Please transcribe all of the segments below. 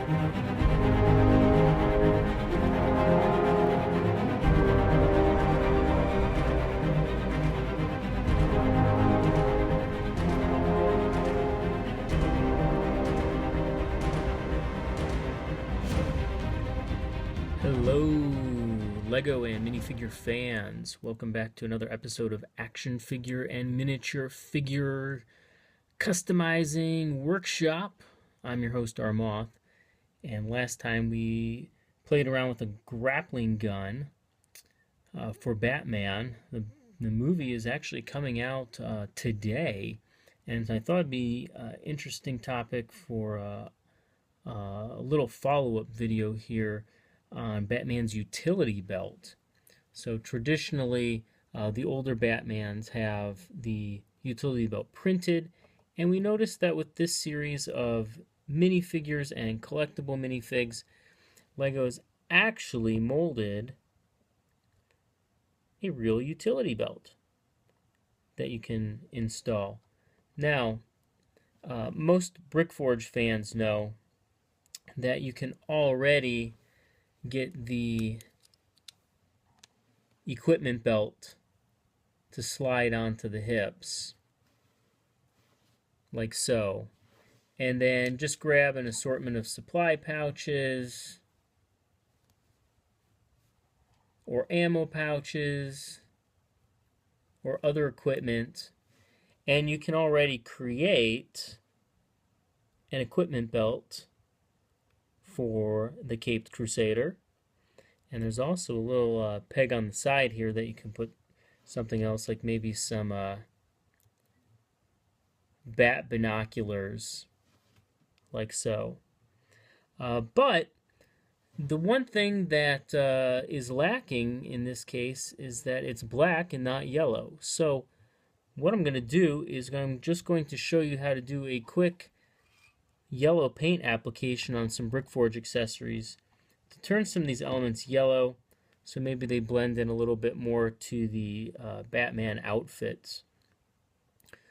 Hello, Lego and minifigure fans. Welcome back to another episode of Action Figure and Miniature Figure Customizing Workshop. I'm your host, Armothe, and last time we played around with a grappling gun for Batman. The movie is actually coming out today, and I thought it'd be an interesting topic for a little follow-up video here on Batman's utility belt. So traditionally, the older Batmans have the utility belt printed, and we noticed that with this series of minifigures and collectible minifigs, Lego's actually molded a real utility belt that you can install. Now, most BrickForge fans know that you can already get the equipment belt to slide onto the hips like so, and then just grab an assortment of supply pouches or ammo pouches or other equipment, and you can already create an equipment belt for the Caped Crusader. And there's also a little peg on the side here that you can put something else, like maybe some bat binoculars, like so. But the one thing that is lacking in this case is that it's black and not yellow. So what I'm going to do is I'm just going to show you how to do a quick yellow paint application on some BrickForge accessories to turn some of these elements yellow, so maybe they blend in a little bit more to the Batman outfits.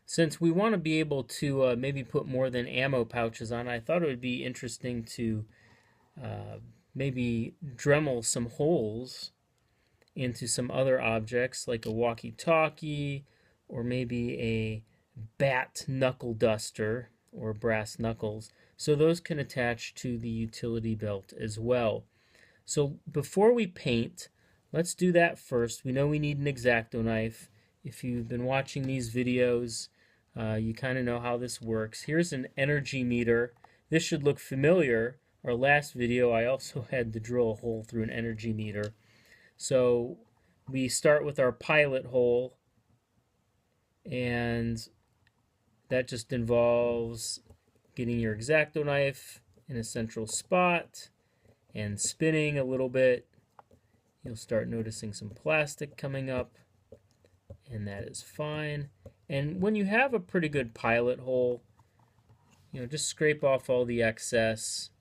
Since we want to be able to maybe put more than ammo pouches on, I thought it would be interesting to maybe Dremel some holes into some other objects, like a walkie-talkie or maybe a bat knuckle duster or brass knuckles, so those can attach to the utility belt as well. So before we paint, let's do that first. We know we need an X-Acto knife. If you've been watching these videos, you kind of know how this works. Here's an energy meter. This should look familiar. Our last video, I also had to drill a hole through an energy meter. So we start with our pilot hole, and that just involves getting your X-Acto knife in a central spot and spinning a little bit. You'll start noticing some plastic coming up, and that is fine. And when you have a pretty good pilot hole, just scrape off all the excess,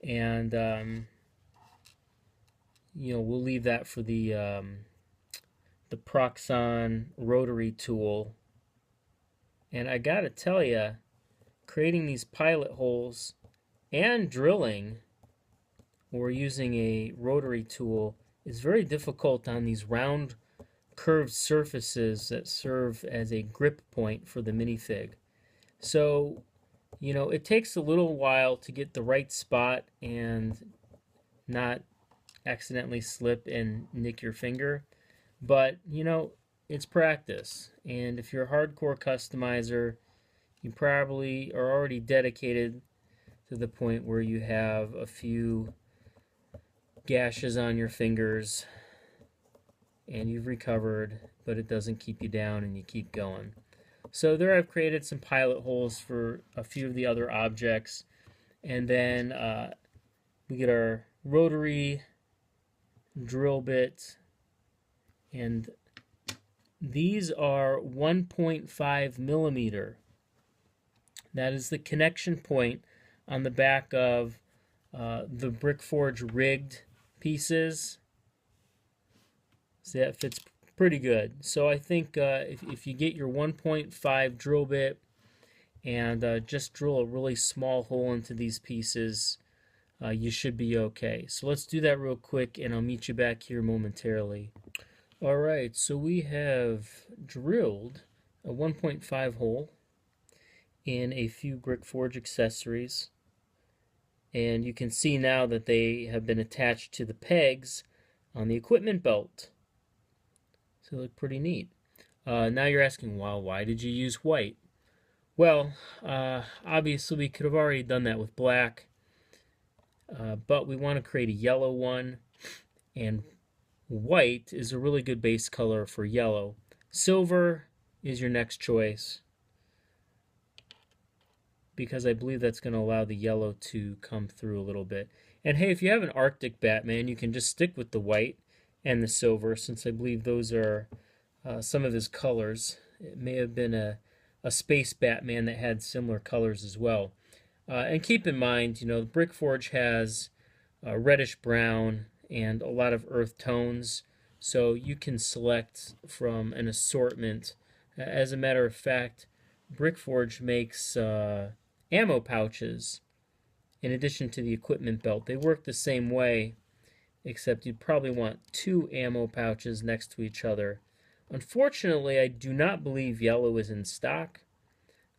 and we'll leave that for the Proxxon rotary tool. And I gotta tell you, creating these pilot holes and drilling or using a rotary tool is very difficult on these round curved surfaces that serve as a grip point for the minifig. So, it takes a little while to get the right spot and not accidentally slip and nick your finger. But, it's practice, and if you're a hardcore customizer, you probably are already dedicated to the point where you have a few gashes on your fingers and you've recovered, but it doesn't keep you down and you keep going. So there I've created some pilot holes for a few of the other objects, and then we get our rotary drill bit, and these are 1.5 millimeter. That is the connection point on the back of the BrickForge rigged pieces. So that fits pretty good. So I think if you get your 1.5 drill bit and just drill a really small hole into these pieces. You should be okay. So let's do that real quick, and I'll meet you back here momentarily. Alright, so we have drilled a 1.5 hole in a few BrickForge accessories, and you can see now that they have been attached to the pegs on the equipment belt. So they look pretty neat. Now you're asking, well, why did you use white? Well, obviously we could have already done that with black, but we want to create a yellow one, and white is a really good base color for yellow. Silver is your next choice, because I believe that's going to allow the yellow to come through a little bit. And hey, if you have an Arctic Batman, you can just stick with the white and the silver, since I believe those are some of his colors. It may have been a space Batman that had similar colors as well. And keep in mind, you know, BrickForge has reddish brown and a lot of earth tones, so you can select from an assortment. As a matter of fact, BrickForge makes ammo pouches in addition to the equipment belt. They work the same way, except you'd probably want 2 ammo pouches next to each other. Unfortunately, I do not believe yellow is in stock,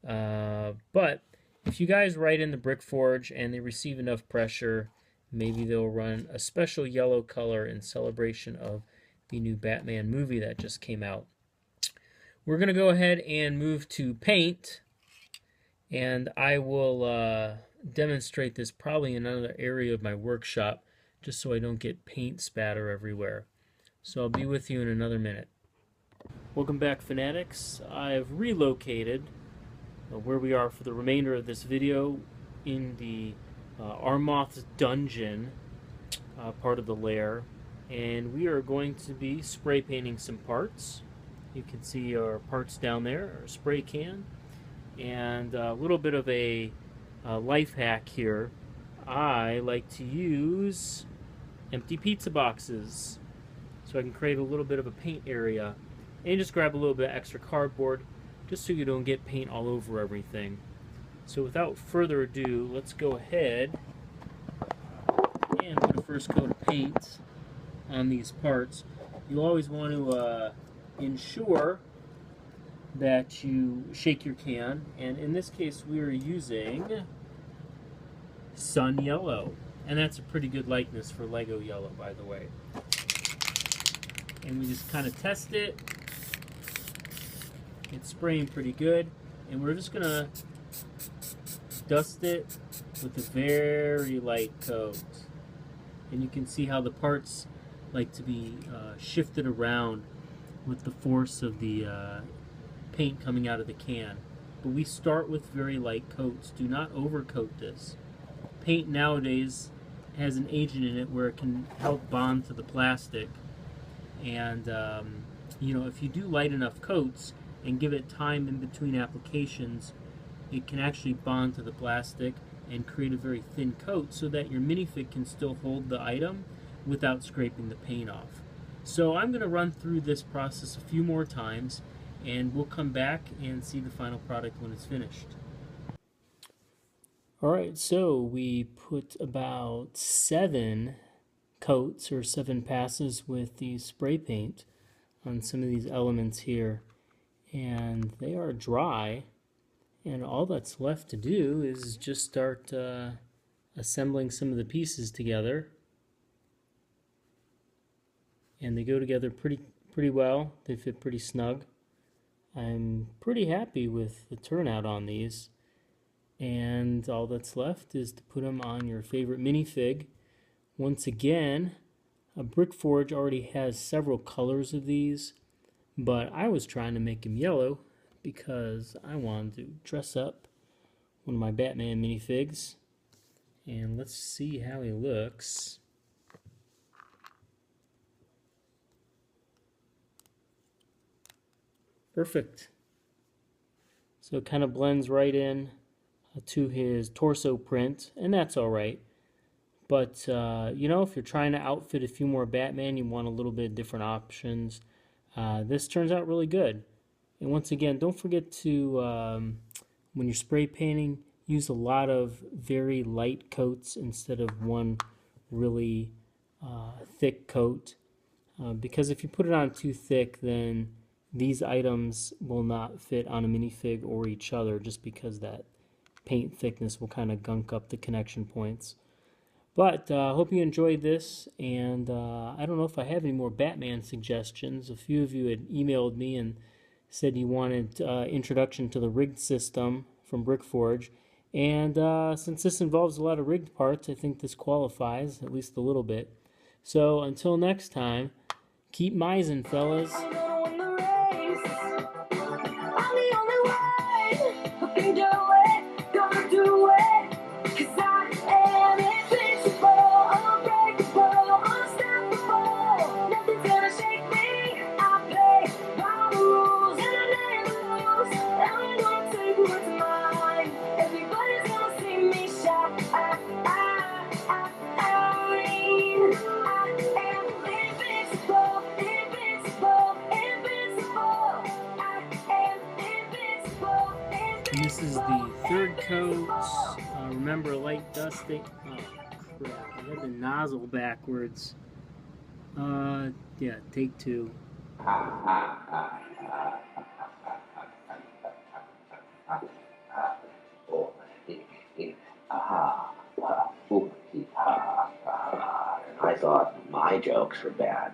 but if you guys write in the BrickForge and they receive enough pressure, maybe they'll run a special yellow color in celebration of the new Batman movie that just came out. We're going to go ahead and move to paint, and I will demonstrate this probably in another area of my workshop, just so I don't get paint spatter everywhere. So I'll be with you in another minute. Welcome back, fanatics. I've relocated where we are for the remainder of this video in the Armothe dungeon part of the lair, and we are going to be spray painting some parts. You can see our parts down there, our spray can, and a little bit of a life hack here. I like to use empty pizza boxes so I can create a little bit of a paint area, and just grab a little bit of extra cardboard just so you don't get paint all over everything. So without further ado, let's go ahead and put a first coat of paint on these parts. You always want to ensure that you shake your can, and in this case we are using Sun Yellow, and that's a pretty good likeness for Lego Yellow, by the way. And we just kind of test it. It's spraying pretty good, and we're just gonna dust it with a very light coat. And you can see how the parts like to be shifted around with the force of the paint coming out of the can. But we start with very light coats. Do not overcoat this. Paint nowadays has an agent in it where it can help bond to the plastic, and you know, if you do light enough coats and give it time in between applications, it can actually bond to the plastic and create a very thin coat so that your minifig can still hold the item without scraping the paint off. So I'm going to run through this process a few more times, and we'll come back and see the final product when it's finished. Alright, so we put about 7 coats or 7 passes with the spray paint on some of these elements here, and they are dry, and all that's left to do is just start assembling some of the pieces together. And they go together pretty well. They fit pretty snug. I'm pretty happy with the turnout on these, and all that's left is to put them on your favorite minifig. Once again, a BrickForge already has several colors of these, but I was trying to make him yellow because I wanted to dress up one of my Batman minifigs. And let's see how he looks. Perfect. So it kind of blends right in to his torso print, and that's alright. But, you know, if you're trying to outfit a few more Batman, you want a little bit different options. This turns out really good. And once again, don't forget to when you're spray painting, use a lot of very light coats instead of one really thick coat. Because if you put it on too thick, then these items will not fit on a minifig or each other, just because that paint thickness will kind of gunk up the connection points. But I hope you enjoyed this, and I don't know if I have any more Batman suggestions. A few of you had emailed me and said you wanted introduction to the rigged system from BrickForge. And since this involves a lot of rigged parts, I think this qualifies, at least a little bit. So until next time, keep mising, fellas. And this is the third coat. Remember, light dusting. Oh crap! I had the nozzle backwards. Yeah, take two. I thought my jokes were bad.